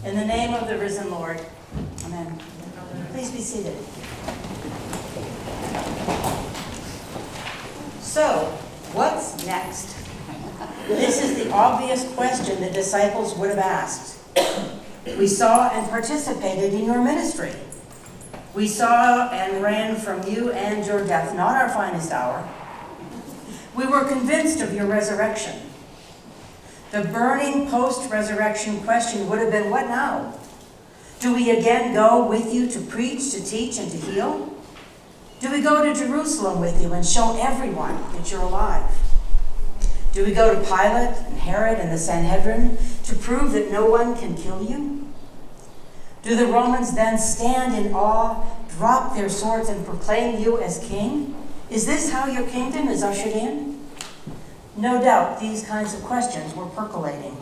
In the name of the risen Lord, amen. Please be seated. So, what's next? This is the obvious question the disciples would have asked. We saw and participated in your ministry. We saw and ran from you and your death, not our finest hour. We were convinced of your resurrection. The burning post-resurrection question would have been, what now? Do we again go with you to preach, to teach, and to heal? Do we go to Jerusalem with you and show everyone that you're alive? Do we go to Pilate and Herod and the Sanhedrin to prove that no one can kill you? Do the Romans then stand in awe, drop their swords, and proclaim you as king? Is this how your kingdom is ushered in? No doubt these kinds of questions were percolating.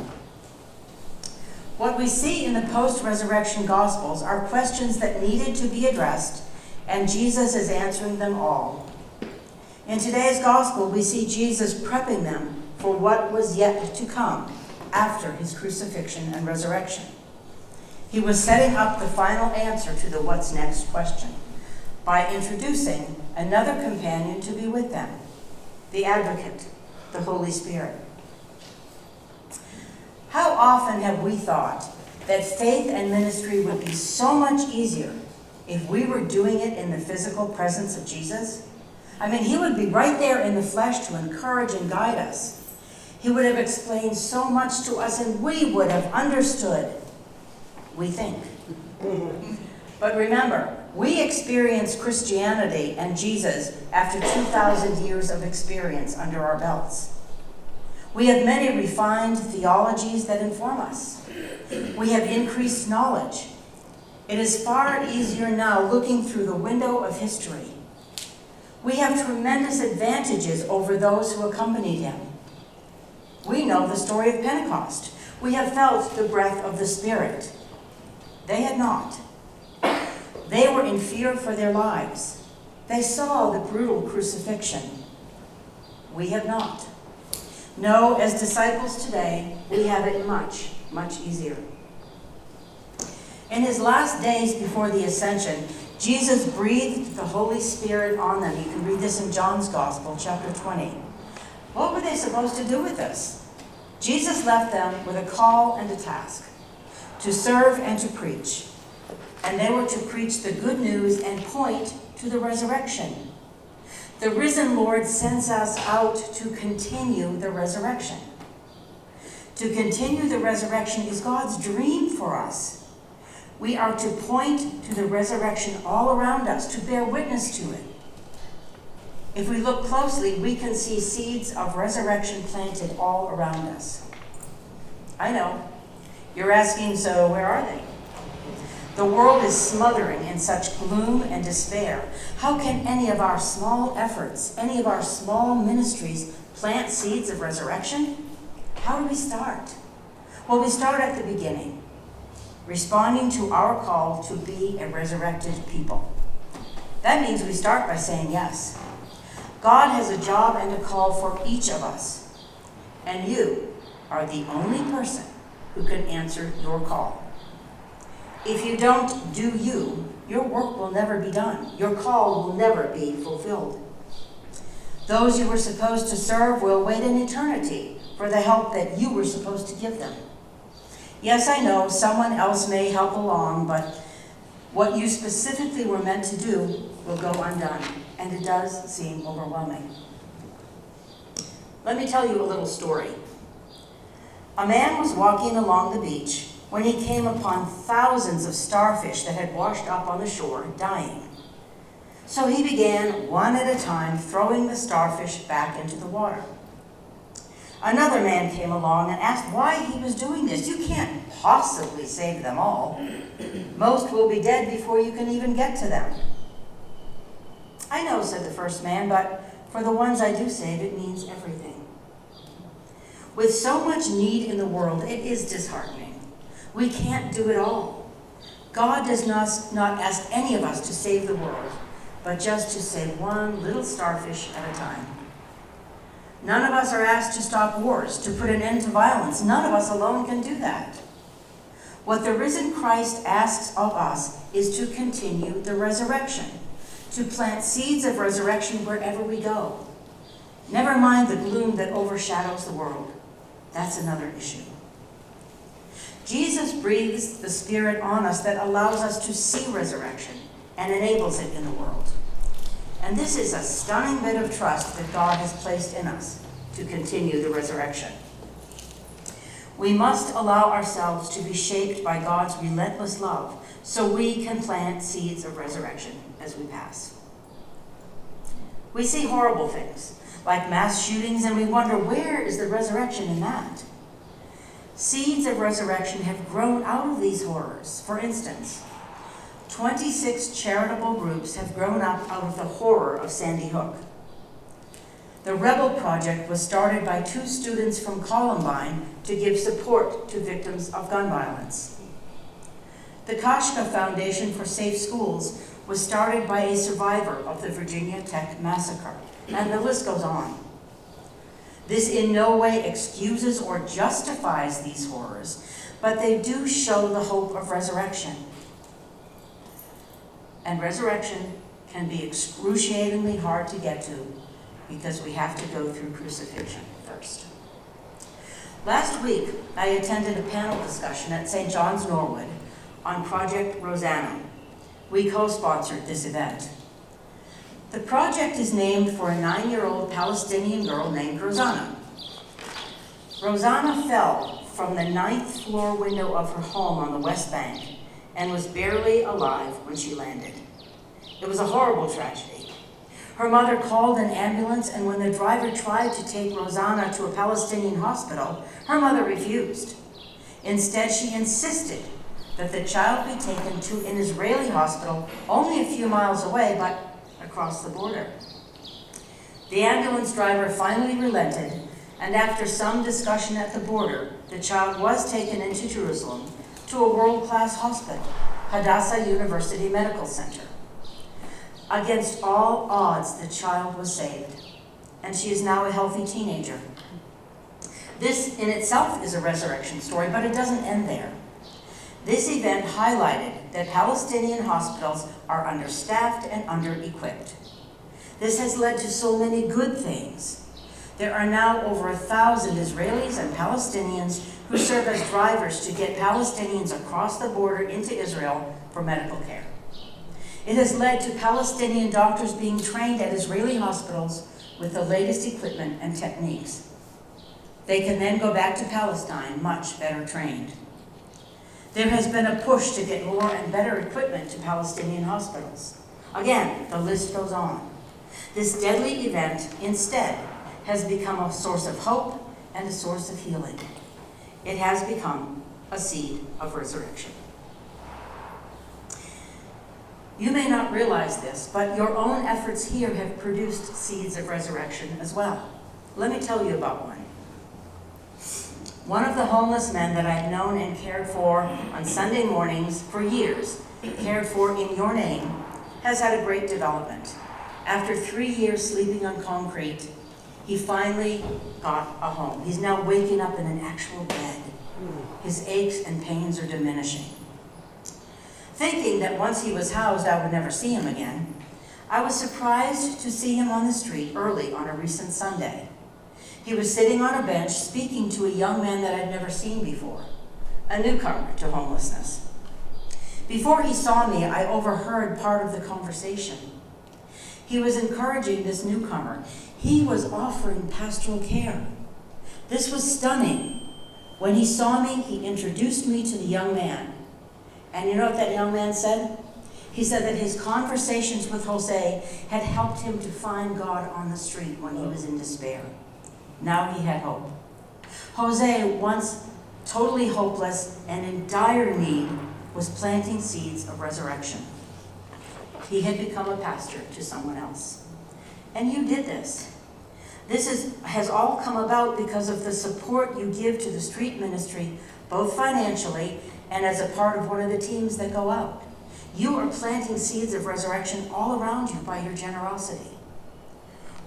What we see in the post-resurrection Gospels are questions that needed to be addressed, and Jesus is answering them all. In today's Gospel, we see Jesus prepping them for what was yet to come after his crucifixion and resurrection. He was setting up the final answer to the what's next question by introducing another companion to be with them, the Advocate, the Holy Spirit. How often have we thought that faith and ministry would be so much easier if we were doing it in the physical presence of Jesus? I mean, he would be right there in the flesh to encourage and guide us. He would have explained so much to us and we would have understood, we think. But remember, we experience Christianity and Jesus after 2,000 years of experience under our belts. We have many refined theologies that inform us. We have increased knowledge. It is far easier now looking through the window of history. We have tremendous advantages over those who accompanied him. We know the story of Pentecost. We have felt the breath of the Spirit. They had not. They were in fear for their lives. They saw the brutal crucifixion. We have not. No, as disciples today, we have it much, much easier. In his last days before the ascension, Jesus breathed the Holy Spirit on them. You can read this in John's Gospel, chapter 20. What were they supposed to do with this? Jesus left them with a call and a task, to serve and to preach. And they were to preach the good news and point to the resurrection. The risen Lord sends us out to continue the resurrection. To continue the resurrection is God's dream for us. We are to point to the resurrection all around us, to bear witness to it. If we look closely, we can see seeds of resurrection planted all around us. I know. You're asking, so where are they? The world is smothering in such gloom and despair. How can any of our small efforts, any of our small ministries plant seeds of resurrection? How do we start? Well, we start at the beginning, responding to our call to be a resurrected people. That means we start by saying yes. God has a job and a call for each of us, and you are the only person who can answer your call. If you don't do you, your work will never be done. Your call will never be fulfilled. Those you were supposed to serve will wait an eternity for the help that you were supposed to give them. Yes, I know someone else may help along, but what you specifically were meant to do will go undone, and it does seem overwhelming. Let me tell you a little story. A man was walking along the beach when he came upon thousands of starfish that had washed up on the shore, dying. So he began, one at a time, throwing the starfish back into the water. Another man came along and asked why he was doing this. You can't possibly save them all. Most will be dead before you can even get to them. I know, said the first man, but for the ones I do save, it means everything. With so much need in the world, it is disheartening. We can't do it all. God does not ask any of us to save the world, but just to save one little starfish at a time. None of us are asked to stop wars, to put an end to violence. None of us alone can do that. What the risen Christ asks of us is to continue the resurrection, to plant seeds of resurrection wherever we go. Never mind the gloom that overshadows the world. That's another issue. Jesus breathes the Spirit on us that allows us to see resurrection and enables it in the world. And this is a stunning bit of trust that God has placed in us to continue the resurrection. We must allow ourselves to be shaped by God's relentless love so we can plant seeds of resurrection as we pass. We see horrible things, like mass shootings, and we wonder, where is the resurrection in that? Seeds of resurrection have grown out of these horrors. For instance, 26 charitable groups have grown up out of the horror of Sandy Hook. The Rebel Project was started by 2 students from Columbine to give support to victims of gun violence. The Kashka Foundation for Safe Schools was started by a survivor of the Virginia Tech massacre, and the list goes on. This in no way excuses or justifies these horrors, but they do show the hope of resurrection. And resurrection can be excruciatingly hard to get to because we have to go through crucifixion first. Last week, I attended a panel discussion at St. John's, Norwood on Project Rosanna. We co-sponsored this event. The project is named for a 9-year-old Palestinian girl named Rosanna. Rosanna fell from the 9th floor window of her home on the West Bank and was barely alive when she landed. It was a horrible tragedy. Her mother called an ambulance, and when the driver tried to take Rosanna to a Palestinian hospital, her mother refused. Instead, she insisted that the child be taken to an Israeli hospital only a few miles away, but across the border. The ambulance driver finally relented, and after some discussion at the border, the child was taken into Jerusalem to a world-class hospital, Hadassah University Medical Center. Against all odds, the child was saved, and she is now a healthy teenager. This in itself is a resurrection story, but it doesn't end there. This event highlighted that Palestinian hospitals are understaffed and under-equipped. This has led to so many good things. There are now over 1,000 Israelis and Palestinians who serve as drivers to get Palestinians across the border into Israel for medical care. It has led to Palestinian doctors being trained at Israeli hospitals with the latest equipment and techniques. They can then go back to Palestine much better trained. There has been a push to get more and better equipment to Palestinian hospitals. Again, the list goes on. This deadly event, instead, has become a source of hope and a source of healing. It has become a seed of resurrection. You may not realize this, but your own efforts here have produced seeds of resurrection as well. Let me tell you about one. One of the homeless men that I've known and cared for on Sunday mornings for years, cared for in your name, has had a great development. After 3 years sleeping on concrete, he finally got a home. He's now waking up in an actual bed. His aches and pains are diminishing. Thinking that once he was housed, I would never see him again, I was surprised to see him on the street early on a recent Sunday. He was sitting on a bench speaking to a young man that I'd never seen before, a newcomer to homelessness. Before he saw me, I overheard part of the conversation. He was encouraging this newcomer. He was offering pastoral care. This was stunning. When he saw me, he introduced me to the young man. And you know what that young man said? He said that his conversations with Jose had helped him to find God on the street when he was in despair. Now he had hope. Jose, once totally hopeless and in dire need, was planting seeds of resurrection. He had become a pastor to someone else. And you did this. This has all come about because of the support you give to the street ministry, both financially and as a part of one of the teams that go out. You are planting seeds of resurrection all around you by your generosity.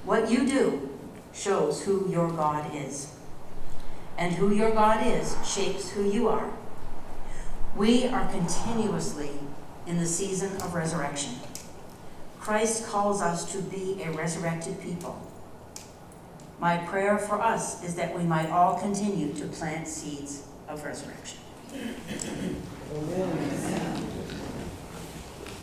What you do shows who your God is. And who your God is shapes who you are. We are continuously in the season of resurrection. Christ calls us to be a resurrected people. My prayer for us is that we might all continue to plant seeds of resurrection. Amen.